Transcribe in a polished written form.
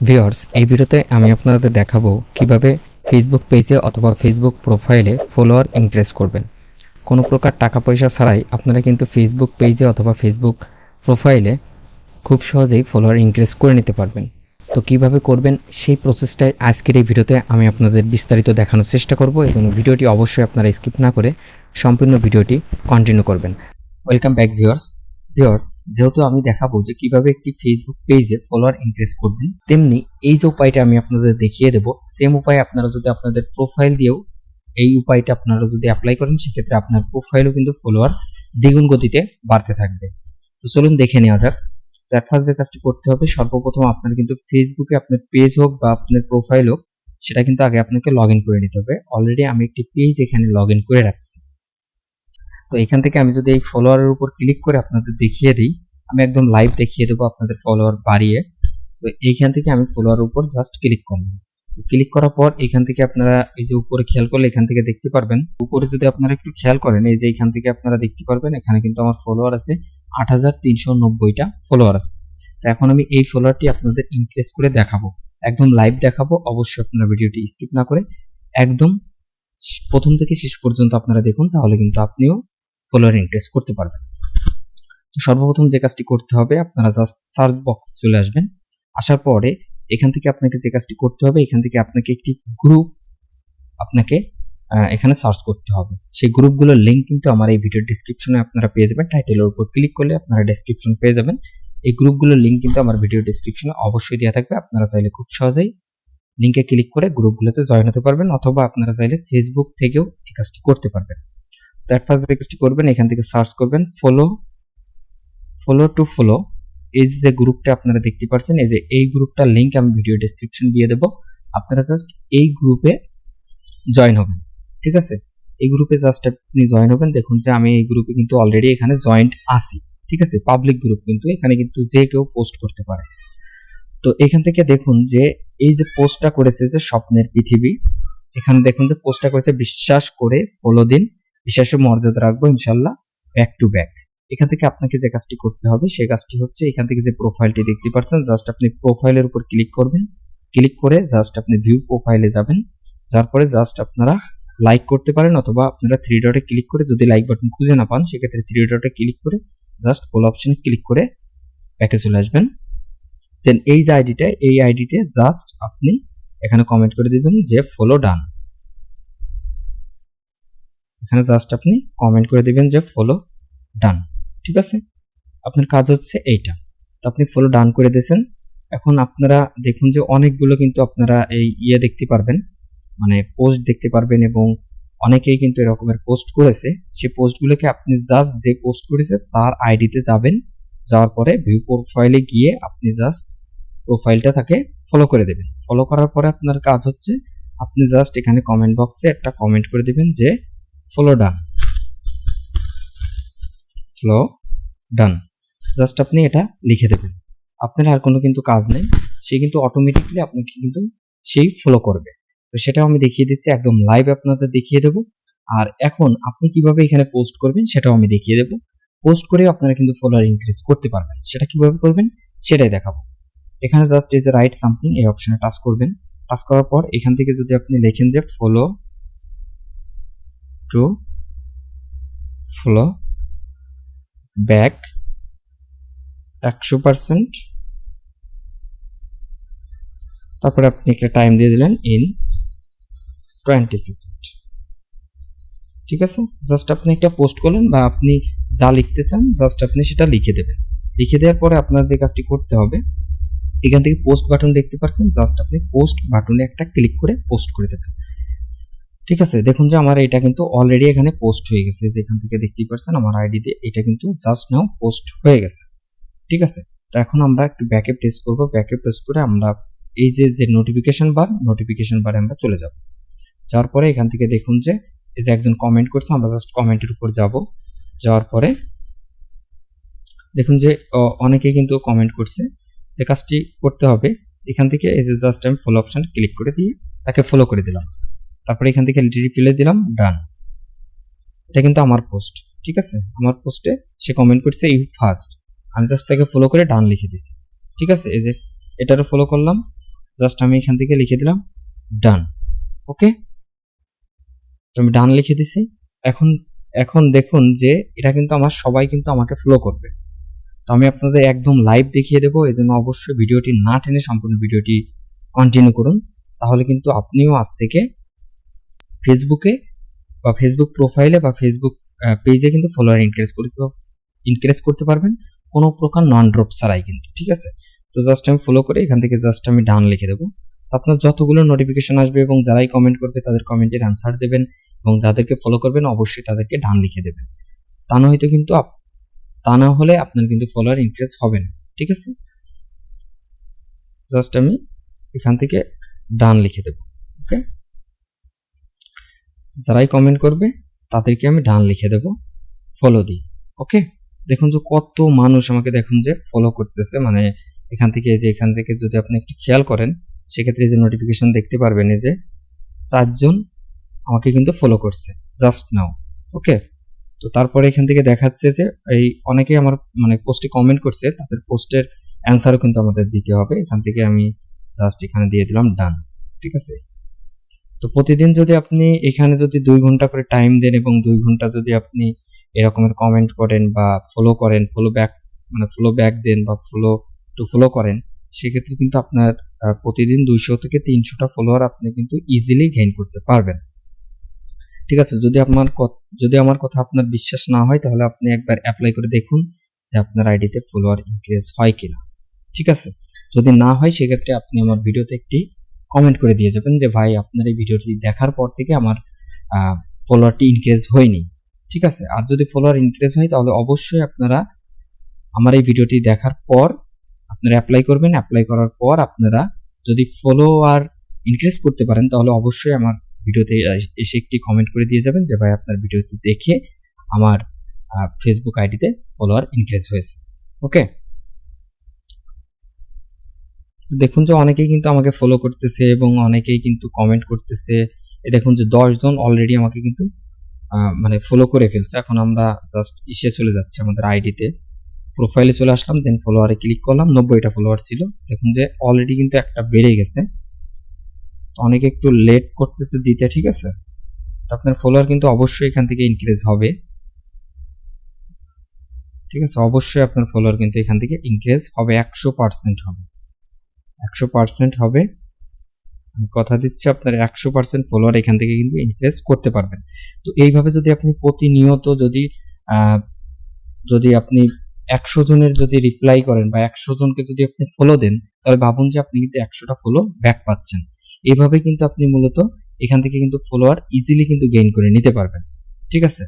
Viewers, এই ভিডিওতে আমি আপনাদের দেখাবো কিভাবে ফেসবুক পেজে অথবা ফেসবুক প্রোফাইলে ফলোয়ার ইনক্রিজ করবেন। কোনো প্রকার টাকা পয়সা ছাড়াই আপনারা কিন্তু ফেসবুক পেজে অথবা ফেসবুক প্রোফাইলে খুব সহজেই ফলোয়ার ইনক্রিজ করে নিতে পারবেন। তো কিভাবে করবেন সেই প্রসেসটাই আজকের এই ভিডিওতে আমি আপনাদের বিস্তারিত দেখানোর চেষ্টা করব এবং ভিডিওটি অবশ্যই আপনারা স্কিপ না করে সম্পূর্ণ ভিডিওটি কন্টিনিউ করবেন। ওয়েলকাম ব্যাক ভিউয়ার্স, যেহেতু আমি দেখাবো যে কিভাবে একটি ফেসবুক পেজে ফলোয়ার ইনক্রিজ করবেন, তেমনি এই যে উপায়টা আমি আপনাদের দেখিয়ে দেব, সেম উপায় আপনারা যদি আপনাদের প্রোফাইল দিয়েও এই উপায়টা আপনারা যদি অ্যাপ্লাই করেন, সেক্ষেত্রে আপনার প্রোফাইলও কিন্তু ফলোয়ার দ্বিগুণ গতিতে বাড়তে থাকবে। তো চলুন দেখে নেওয়া যাক। তো এট ফার্স্ট যে কাজটি করতে হবে, সর্বপ্রথম আপনার কিন্তু ফেসবুকে আপনার পেজ হোক বা আপনার প্রোফাইল হোক, সেটা কিন্তু আগে আপনাকে লগ ইন করে নিতে হবে। অলরেডি আমি একটি পেজ এখানে লগ ইন করে রাখছি। তো এখান থেকে আমি যদি এই ফলোয়ারের উপর ক্লিক করে আপনাদের দেখিয়ে দিই, আমি একদম লাইভ দেখিয়ে দেবো আপনাদের ফলোয়ার বাড়িয়ে। তো এইখান থেকে আমি ফলোয়ারের উপর জাস্ট ক্লিক করব। তো ক্লিক করার পর এখান থেকে আপনারা এই যে উপরে খেয়াল করলে এখান থেকে দেখতে পারবেন, উপরে যদি আপনারা একটু খেয়াল করেন, এই যে এখান থেকে আপনারা দেখতে পারবেন এখানে কিন্তু আমার ফলোয়ার আছে ৮৩৯০টা ফলোয়ার আছে। তো এখন আমি এই ফলোয়ারটি আপনাদের ইনক্রিজ করে দেখাবো, একদম লাইভ দেখাবো। অবশ্যই আপনারা ভিডিওটি স্কিপ না করে একদম প্রথম থেকে শেষ পর্যন্ত আপনারা দেখুন, তাহলে কিন্তু আপনিও ফলোয়ার ইনক্রিজ করতে পারবেন। তো সর্বপ্রথম যে কাজটি করতে হবে, আপনারা জাস্ট সার্চ বক্সে চলে আসবেন। আসার পরে এখান থেকে আপনাকে যে কাজটি করতে হবে, এখান থেকে আপনাকে একটি গ্রুপ আপনাকে এখানে সার্চ করতে হবে। সেই গ্রুপগুলোর লিঙ্ক কিন্তু আমার এই ভিডিওর ডেসক্রিপশনে আপনারা পেয়ে যাবেন। টাইটেলের উপর ক্লিক করলে আপনারা ডেসক্রিপশন পেয়ে যাবেন। এই গ্রুপগুলোর লিঙ্ক কিন্তু আমার ভিডিও ডেসক্রিপশনে অবশ্যই দেওয়া থাকবে। আপনারা চাইলে খুব সহজেই লিঙ্কে ক্লিক করে গ্রুপগুলোতে জয়েন হতে পারবেন, অথবা আপনারা চাইলে ফেসবুক থেকেও এই কাজটি করতে পারবেন। তো এট ফার্স্ট যে কাজটি করবেন, এখান থেকে সার্চ করবেন ফলো টু ফলো। এই যে গ্রুপটা আপনারা দেখতে পাচ্ছেন, এই যে এই গ্রুপটার লিঙ্ক আমি ভিডিও ডেসক্রিপশন দিয়ে দেবো। আপনারা জাস্ট এই গ্রুপে জয়েন হবেন, ঠিক আছে? এই গ্রুপে জাস্ট আপনি জয়েন হবেন। দেখুন যে আমি এই গ্রুপে কিন্তু অলরেডি এখানে জয়েন্ট আছি, ঠিক আছে? পাবলিক গ্রুপ, কিন্তু এখানে কিন্তু যে কেউ পোস্ট করতে পারে। তো এখান থেকে দেখুন যে এই যে পোস্টটা করেছে যে স্বপ্নের পৃথিবী, এখানে দেখুন যে পোস্টটা করেছে বিশ্বাস করে ফলো দিন, বিশ্বাসের মর্যাদা রাখবো ইনশাল্লাহ, ব্যাক টু ব্যাক। এখান থেকে আপনাকে যে কাজটি করতে হবে, সেই কাজটি হচ্ছে এখান থেকে যে প্রোফাইলটি দেখতে পাচ্ছেন, জাস্ট আপনি প্রোফাইলের উপর ক্লিক করবেন। ক্লিক করে জাস্ট আপনি ভিউ প্রোফাইলে যাবেন। যার পরে জাস্ট আপনারা লাইক করতে পারেন, অথবা আপনারা থ্রি ডটে ক্লিক করে যদি লাইক বাটন খুঁজে না পান, সেক্ষেত্রে থ্রি ডটে ক্লিক করে জাস্ট ফলো অপশনে ক্লিক করে ব্যাকে চলে আসবেন। দেন এই যে আইডিটা, এই আইডিতে জাস্ট আপনি এখানে কমেন্ট করে দিবেন যে ফলো ডান। এখানে জাস্ট আপনি কমেন্ট করে দিবেন যে ফলো ডান, ঠিক আছে? আপনার কাজ হচ্ছে এইটা। তো আপনি ফলো ডান করে দিয়েছেন। এখন আপনারা দেখুন যে অনেকগুলো কিন্তু আপনারা এই দেখতে পারবেন, মানে পোস্ট দেখতে পারবেন, এবং অনেকেই কিন্তু এরকমের পোস্ট করেছে। সেই পোস্টগুলোকে আপনি জাস্ট যে পোস্ট করেছে তার আইডিতে যাবেন। যাওয়ার পরে ভিউ প্রোফাইলে গিয়ে আপনি জাস্ট প্রোফাইলটা তাকে ফলো করে দেবেন। ফলো করার পরে আপনার কাজ হচ্ছে আপনি জাস্ট এখানে কমেন্ট বক্সে একটা কমেন্ট করে দিবেন যে ফলো ডান, ফলো ডান। জাস্ট আপনি এটা লিখে দেবেন। আপনার আর কোনো কিন্তু কাজ নেই, সে কিন্তু অটোমেটিকলি আপনাকে কিন্তু সেই ফলো করবে। তো সেটাও আমি দেখিয়ে দিচ্ছি, একদম লাইভ আপনাদের দেখিয়ে দেবো। আর এখন আপনি কিভাবে এখানে পোস্ট করবেন সেটাও আমি দেখিয়ে দেবো। পোস্ট করে আপনারা কিন্তু ফলোয়ার ইনক্রিজ করতে পারবেন। সেটা কিভাবে করবেন সেটাই দেখাবো। এখানে জাস্ট এই যে রাইট সামথিং, এই অপশনে টাচ করবেন। টাচ করার পর এখান থেকে যদি আপনি লেখেন যে ফলো টু ফলো ব্যাক 100%, তারপরে আপনি একটা টাইম দিয়ে দিলেন ইন 20 সেকেন্ড, ঠিক আছে? জাস্ট আপনি একটা পোস্ট করলেন, বা আপনি যা লিখতে চান জাস্ট আপনি সেটা লিখে দেবেন। লিখে দেওয়ার পরে আপনার যে কাজটি করতে হবে, এখান থেকে পোস্ট বাটন দেখতে পাচ্ছেন, জাস্ট আপনি পোস্ট বাটনে একটা ক্লিক করে পোস্ট করে দেবেন, ঠিক আছে? দেখুন যে আমার এটা কিন্তু অলরেডি এখানে পোস্ট হয়ে গেছে। যেখান থেকে দেখতেই পাচ্ছেন আমার আইডিতে এটা কিন্তু জাস্ট নাও পোস্ট হয়ে গেছে, ঠিক আছে? তো এখন আমরা একটু ব্যাকে প্রেস করব। ব্যাকে প্রেস করে আমরা এই যে নোটিফিকেশন বারে আমরা চলে যাব। যাওয়ার পরে এখান থেকে দেখুন যে এই যে একজন কমেন্ট করছে, আমরা জাস্ট কমেন্টের উপর যাব। যাওয়ার পরে দেখুন যে অনেকেই কিন্তু কমেন্ট করছে। যে কাজটি করতে হবে, এখান থেকে এই যে জাস্ট আমি ফলো অপশন ক্লিক করে দিয়ে তাকে ফলো করে দিলাম। তারপরে এখান থেকে রিপ্লাই দিলাম ডান। এটা কিন্তু আমার পোস্ট, ঠিক আছে? আমার পোস্টে সে কমেন্ট করছে ইউ ফার্স্ট, আমি জাস্ট তাকে ফলো করে ডান লিখে দিছি, ঠিক আছে? এই যে এটারও ফলো করলাম। জাস্ট আমি এখান থেকে লিখে দিলাম ডান। ওকে, তো আমি ডান লিখে দিছি। এখন এখন দেখুন যে এটা কিন্তু আমার সবাই কিন্তু আমাকে ফলো করবে। তো আমি আপনাদের একদম লাইভ দেখিয়ে দেবো, এই জন্য অবশ্যই ভিডিওটি না টেনে সম্পূর্ণ ভিডিওটি কন্টিনিউ করুন, তাহলে কিন্তু আপনিও আজ থেকে ফেসবুকে বা ফেসবুক প্রোফাইলে বা ফেসবুক পেজে কিন্তু ফলোয়ার ইনক্রিজ করতে পারবেন কোনো প্রকার নন ড্রপ ছাড়াই কিন্তু, ঠিক আছে। তো জাস্ট আমি ফলো করে এখান থেকে জাস্ট আমি ডান লিখে দেবো। আপনার যতগুলো নোটিফিকেশন আসবে এবং যারাই কমেন্ট করবে তাদের কমেন্টের অ্যান্সার দেবেন এবং যাদেরকে ফলো করবেন অবশ্যই তাদেরকে ডান লিখে দেবেন। তা না হলে আপনার কিন্তু ফলোয়ার ইনক্রিজ হবে না, ঠিক আছে। জাস্ট আমি এখান থেকে ডান লিখে দেব। ওকে, যারাই কমেন্ট করবে তাদেরকে আমি ডান লিখে দেব ফলো দিই। ওকে, দেখুন যে কত মানুষ আমাকে দেখুন যে ফলো করতেছে, মানে এখান থেকে যদি আপনি একটু খেয়াল করেন সেক্ষেত্রে যে নোটিফিকেশন দেখতে পারবেন এই যে 4 জন আমাকে কিন্তু ফলো করছে জাস্ট নাও। ওকে, তো তারপরে এখান থেকে দেখাচ্ছে যে এই অনেকেই আমার মানে পোস্টে কমেন্ট করছে, তাদের পোস্টের অ্যান্সারও কিন্তু আমাদের দিতে হবে। এখান থেকে আমি জাস্ট এখানে দিয়ে দিলাম ডান, ঠিক আছে। তো প্রতিদিন যদি আপনি এখানে যদি 2 ঘন্টা করে টাইম দেন এবং 2 ঘন্টা যদি আপনি এরকমের কমেন্ট করেন বা ফলো করেন, ফলো ব্যাক দেন বা ফলো করেন, সেক্ষেত্রে কিন্তু আপনার প্রতিদিন 200 থেকে 300টা ফলোয়ার আপনি কিন্তু ইজিলি গেইন করতে পারবেন, ঠিক আছে। যদি আমার কথা আপনার বিশ্বাস না হয় তাহলে আপনি একবার অ্যাপ্লাই করে দেখুন যে আপনার আইডিতে ফলোয়ার ইনক্রিজ হয় কিনা, ঠিক আছে। যদি না হয় সেক্ষেত্রে আপনি আমার ভিডিওতে একটি কমেন্ট করে দিয়ে যাবেন যে ভাই আপনার এই ভিডিওটি দেখার পর থেকে আমার ফলোয়ারটি ইনক্রিজ হয়নি, ঠিক আছে। আর যদি ফলোয়ার ইনক্রিজ হয় তাহলে অবশ্যই আপনারা আমার এই ভিডিওটি দেখার পর আপনারা অ্যাপ্লাই করবেন। অ্যাপ্লাই করার পর আপনারা যদি ফলোয়ার ইনক্রিজ করতে পারেন তাহলে অবশ্যই আমার ভিডিওতে এসে একটি কমেন্ট করে দিয়ে যাবেন যে ভাই আপনার ভিডিওটি দেখে আমার ফেসবুক আইডিতে ফলোয়ার ইনক্রিজ হয়েছে। ওকে, দেখুন যে অনেকেই কিন্তু আমাকে ফলো করতেছে এবং অনেকেই কিন্তু কমেন্ট করতেছে। দেখুন যে 10 জন অলরেডি আমাকে কিন্তু মানে ফলো করে ফেলছে। এখন আমরা জাস্ট চলে যাচ্ছি আমাদের আইডিতে, প্রোফাইলে চলে আসলাম, দেন ফলোয়ারে ক্লিক করলাম। 90টা ফলোয়ার ছিল, দেখুন যে অলরেডি কিন্তু একটা বেড়ে গেছে। অনেকে একটু লেট করতেছে দিতে, ঠিক আছে। তো আপনার ফলোয়ার কিন্তু অবশ্যই এখান থেকে ইনক্রিজ হবে, ঠিক আছে। অবশ্যই আপনার ফলোয়ার কিন্তু এখান থেকে ইনক্রিজ হবে, 100% হবে, 100% হবে। আমি কথা দিচ্ছি আপনার 100% ফলোয়ার এখান থেকে কিন্তু ইনক্রিজ করতে পারবেন। তো এইভাবে যদি আপনি প্রতিনিয়ত যদি আপনি 100 জনের যদি রিপ্লাই করেন বা 100 জনকে যদি আপনি ফলো দেন তাহলে ভাবুন যে আপনি কিন্তু 100টা ফলো ব্যাক পাচ্ছেন। এইভাবে কিন্তু আপনি মূলত এখান থেকে কিন্তু ফলোয়ার ইজিলি কিন্তু গেইন করে নিতে পারবেন, ঠিক আছে।